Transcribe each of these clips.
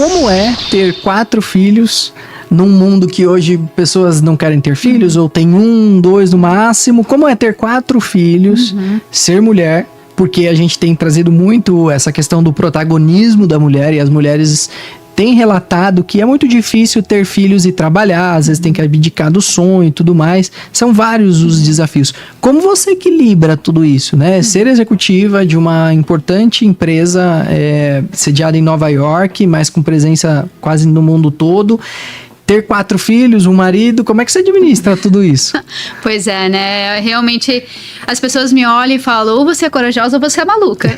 como é ter 4 filhos num mundo que hoje pessoas não querem ter filhos, ou tem 1, 2 no máximo. Como é ter 4 filhos, ser mulher? Porque a gente tem trazido muito essa questão do protagonismo da mulher, e as mulheres têm relatado que é muito difícil ter filhos e trabalhar, às vezes tem que abdicar do sonho e tudo mais. São vários os desafios. Como você equilibra tudo isso, né? Ser executiva de uma importante empresa sediada em Nova York, mas com presença quase no mundo todo. Ter 4 filhos, um marido, como é que você administra tudo isso? Pois é, né? Realmente, as pessoas me olham e falam, ou você é corajosa ou você é maluca.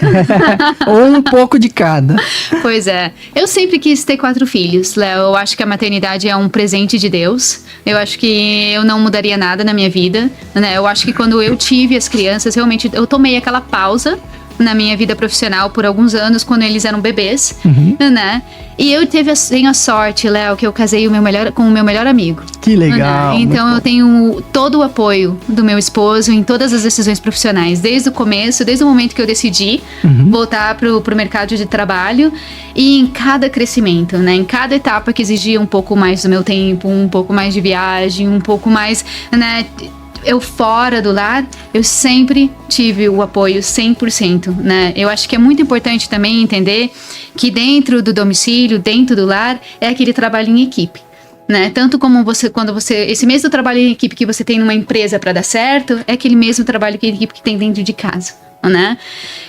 Ou um pouco de cada. Pois é. Eu sempre quis ter 4 filhos, Léo. Eu acho que a maternidade é um presente de Deus. Eu acho que eu não mudaria nada na minha vida, né? Eu acho que quando eu tive as crianças, realmente, eu tomei aquela pausa na minha vida profissional por alguns anos, quando eles eram bebês, né? E eu tenho a sorte, Léo, que eu casei com o meu melhor amigo. Que legal. Né? Então eu tenho todo o apoio do meu esposo em todas as decisões profissionais, desde o começo, desde o momento que eu decidi voltar pro mercado de trabalho, e em cada crescimento, né? Em cada etapa que exigia um pouco mais do meu tempo, um pouco mais de viagem, um pouco mais, né? Eu fora do lar, eu sempre tive o apoio 100%, né? Eu acho que é muito importante também entender que dentro do domicílio, dentro do lar, é aquele trabalho em equipe, né? Tanto como esse mesmo trabalho em equipe que você tem numa empresa para dar certo, é aquele mesmo trabalho em equipe que tem dentro de casa, né?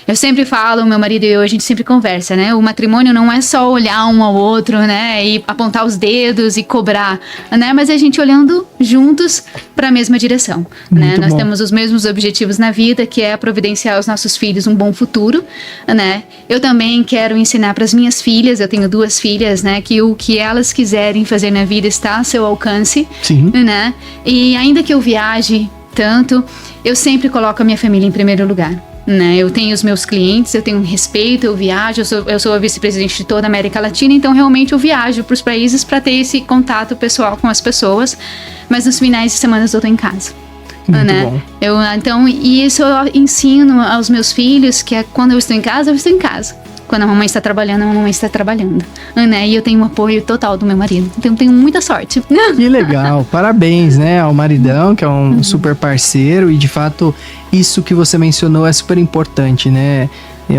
Eu sempre falo, meu marido e eu, a gente sempre conversa, né? O matrimônio não é só olhar um ao outro, né? E apontar os dedos e cobrar, né? Mas é a gente olhando juntos para a mesma direção, né? Nós temos os mesmos objetivos na vida, que é providenciar aos nossos filhos um bom futuro, né? Eu também quero ensinar para as minhas filhas, eu tenho 2 filhas, né? Que o que elas quiserem fazer na vida está a seu alcance, né? E ainda que eu viaje tanto, eu sempre coloco a minha família em primeiro lugar, né? Eu tenho os meus clientes, eu tenho respeito, eu viajo, eu sou a vice-presidente de toda a América Latina, então realmente eu viajo para os países para ter esse contato pessoal com as pessoas, mas nos finais de semana eu tô em casa. Muito né? bom. Então, e isso eu ensino aos meus filhos, que é quando eu estou em casa, eu estou em casa. Quando a mamãe está trabalhando, a mamãe está trabalhando, né? E eu tenho o apoio total do meu marido. Então, eu tenho muita sorte. Que legal. Parabéns, né, ao maridão, que é um super parceiro. E, de fato, isso que você mencionou é super importante, né?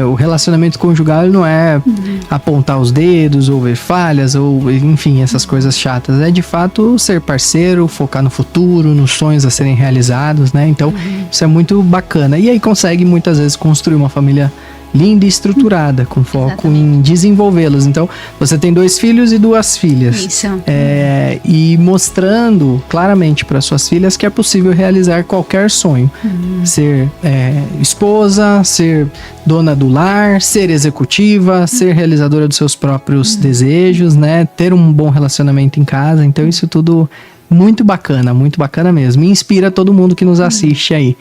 O relacionamento conjugal não é apontar os dedos ou ver falhas ou, enfim, essas coisas chatas. É, de fato, ser parceiro, focar no futuro, nos sonhos a serem realizados, né? Então, isso é muito bacana. E aí consegue, muitas vezes, construir uma família linda e estruturada, com foco em desenvolvê-los. Então, você tem 2 filhos e 2 filhas. Isso. E mostrando claramente para suas filhas que é possível realizar qualquer sonho. Ser esposa, ser dona do lar, ser executiva, ser realizadora dos seus próprios desejos, né? Ter um bom relacionamento em casa. Então, isso tudo muito bacana mesmo. E inspira todo mundo que nos assiste aí.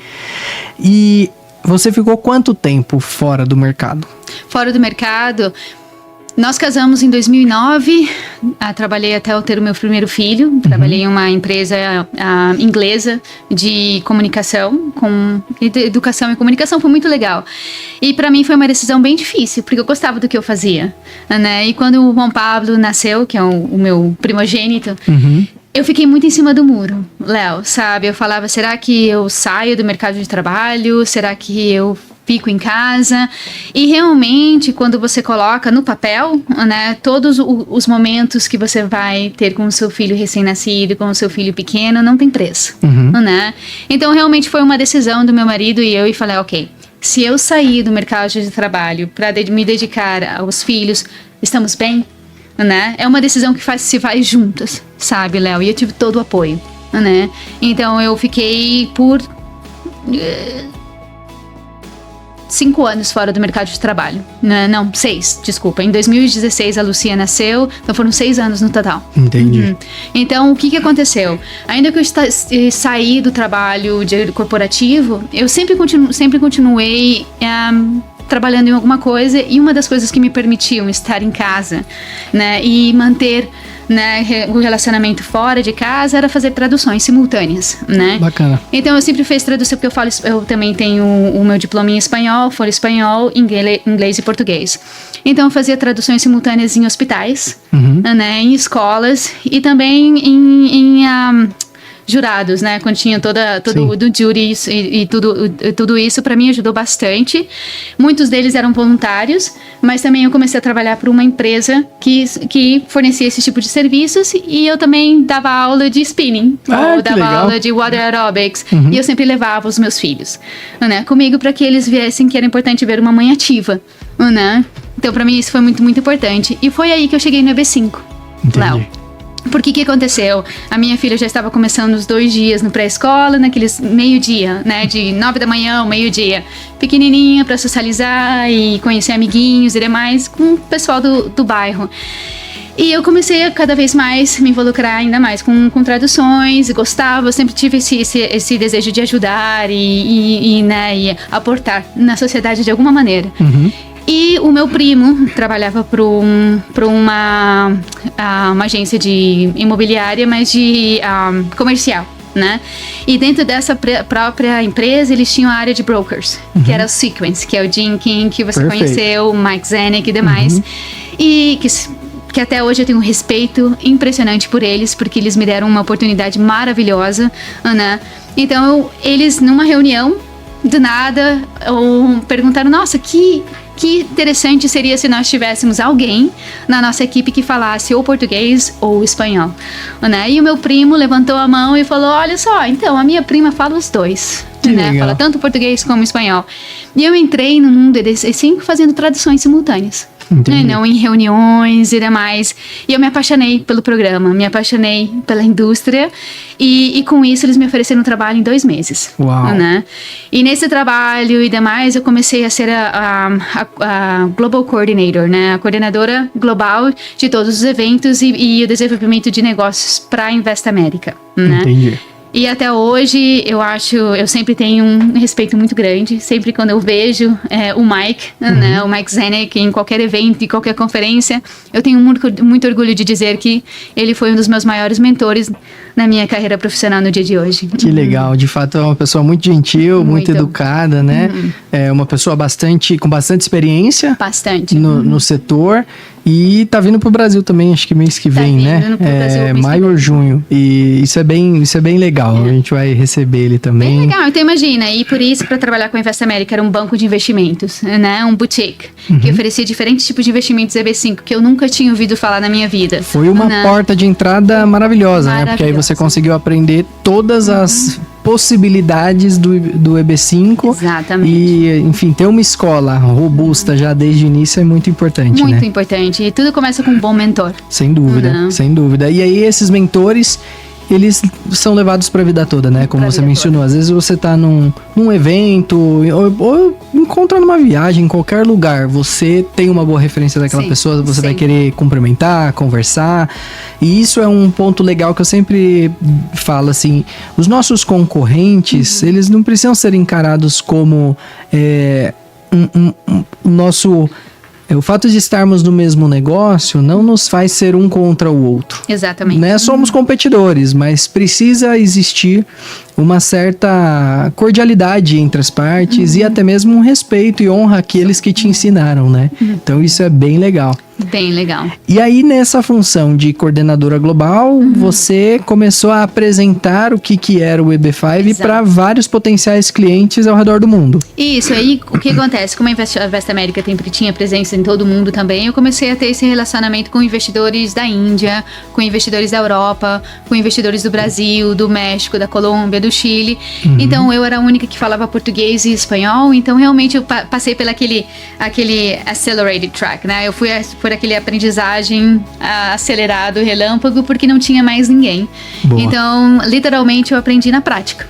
E você ficou quanto tempo fora do mercado? Fora do mercado, nós casamos em 2009, trabalhei até eu ter o meu primeiro filho, trabalhei em uma empresa inglesa de comunicação, educação e comunicação, foi muito legal. E para mim foi uma decisão bem difícil, porque eu gostava do que eu fazia, né? E quando o Juan Pablo nasceu, que é o meu primogênito, eu fiquei muito em cima do muro, Léo, sabe? Eu falava, será que eu saio do mercado de trabalho? Será que eu fico em casa? E realmente, quando você coloca no papel, né, todos os momentos que você vai ter com o seu filho recém-nascido, com o seu filho pequeno, não tem preço, né? Então, realmente foi uma decisão do meu marido e eu, e falei, ok, se eu sair do mercado de trabalho para me dedicar aos filhos, estamos bem? Né? É uma decisão que se faz juntas, sabe, Léo? E eu tive todo o apoio, né? Então eu fiquei por 5 anos fora do mercado de trabalho. Não, 6, desculpa. Em 2016 a Lucia nasceu, então foram 6 anos no total. Entendi. Então o que aconteceu? Ainda que eu saí do trabalho corporativo, eu sempre continuei trabalhando em alguma coisa, e uma das coisas que me permitiam estar em casa, né, e manter né, o relacionamento fora de casa, era fazer traduções simultâneas, né? Bacana. Então eu sempre fiz tradução, porque eu também tenho o meu diploma em espanhol, fora espanhol, inglês e português. Então eu fazia traduções simultâneas em hospitais, né, em escolas e também em jurados, né? Quando tinha todo o jury e tudo isso, para mim ajudou bastante. Muitos deles eram voluntários, mas também eu comecei a trabalhar para uma empresa que fornecia esse tipo de serviços e eu também dava aula de spinning, ou dava aula de water aerobics, e eu sempre levava os meus filhos, né, comigo para que eles viessem que era importante ver uma mãe ativa, né? Então, para mim, isso foi muito, muito importante. E foi aí que eu cheguei no EB5. Entendi. Porque que aconteceu? A minha filha já estava começando os 2 dias no pré-escola, naqueles meio-dia, né? De 9 da manhã ao meio-dia. Pequenininha para socializar e conhecer amiguinhos e demais com o pessoal do bairro. E eu comecei a cada vez mais me involucrar ainda mais com traduções, gostava, eu sempre tive esse desejo de ajudar e aportar na sociedade de alguma maneira. E o meu primo trabalhava para uma agência de imobiliária, mas de comercial, né? E dentro dessa própria empresa, eles tinham a área de brokers, que era o Sequence, que é o Jim King, que você conheceu, o Mike Zanuck e demais. E que até hoje eu tenho um respeito impressionante por eles, porque eles me deram uma oportunidade maravilhosa, né? Então, eles, numa reunião, do nada, perguntaram, nossa, que interessante seria se nós tivéssemos alguém na nossa equipe que falasse ou português ou espanhol, né? E o meu primo levantou a mão e falou, olha só, então, a minha prima fala os dois, né? Fala tanto português como espanhol. E eu entrei no mundo EB5 fazendo traduções simultâneas. Não em reuniões e demais. E eu me apaixonei pelo programa, me apaixonei pela indústria e com isso eles me ofereceram um trabalho em 2 meses. Uau. Né? E nesse trabalho e demais eu comecei a ser a Global Coordinator, né? A coordenadora global de todos os eventos e o desenvolvimento de negócios para a Invest América. Né? Entendi. E até hoje, eu sempre tenho um respeito muito grande. Sempre quando eu vejo o Mike, né, o Mike Zanuck, em qualquer evento, em qualquer conferência, eu tenho muito orgulho de dizer que ele foi um dos meus maiores mentores na minha carreira profissional no dia de hoje. Que legal. De fato, é uma pessoa muito gentil, muito educada, né? É uma pessoa com bastante experiência. Bastante. No setor. E tá vindo pro Brasil também, acho que mês que vem, né? Maio ou junho. E isso é bem legal. A gente vai receber ele também. Bem legal. Então imagina, e por isso, para trabalhar com a Invest América, era um banco de investimentos, né? Um boutique, que oferecia diferentes tipos de investimentos EB5, que eu nunca tinha ouvido falar na minha vida. Foi uma porta de entrada maravilhosa, né? Porque aí você conseguiu aprender todas as possibilidades do EB5. Exatamente. E, enfim, ter uma escola robusta já desde o início é muito importante, muito né? importante. E tudo começa com um bom mentor. Sem dúvida, sem dúvida. E aí esses mentores, eles são levados para a vida toda, né? Como você mencionou. Às vezes você tá num evento ou encontra numa viagem, em qualquer lugar. Você tem uma boa referência daquela pessoa, você vai querer cumprimentar, conversar. E isso é um ponto legal que eu sempre falo, assim. Os nossos concorrentes, eles não precisam ser encarados como o fato de estarmos no mesmo negócio não nos faz ser um contra o outro. Exatamente. Né? Somos competidores, mas precisa existir uma certa cordialidade entre as partes e até mesmo um respeito e honra àqueles que te ensinaram, né? Então isso é bem legal. Bem legal. E aí, nessa função de coordenadora global, você começou a apresentar o que era o EB5 para vários potenciais clientes ao redor do mundo. Isso, aí o que acontece? Como a Invest América tinha presença em todo o mundo também, eu comecei a ter esse relacionamento com investidores da Índia, com investidores da Europa, com investidores do Brasil, do México, da Colômbia, do Chile. Então, eu era a única que falava português e espanhol, então realmente eu passei pelo aquele accelerated track, né? Eu fui por aquele aprendizagem acelerado, relâmpago, porque não tinha mais ninguém. Boa. Então, literalmente, eu aprendi na prática.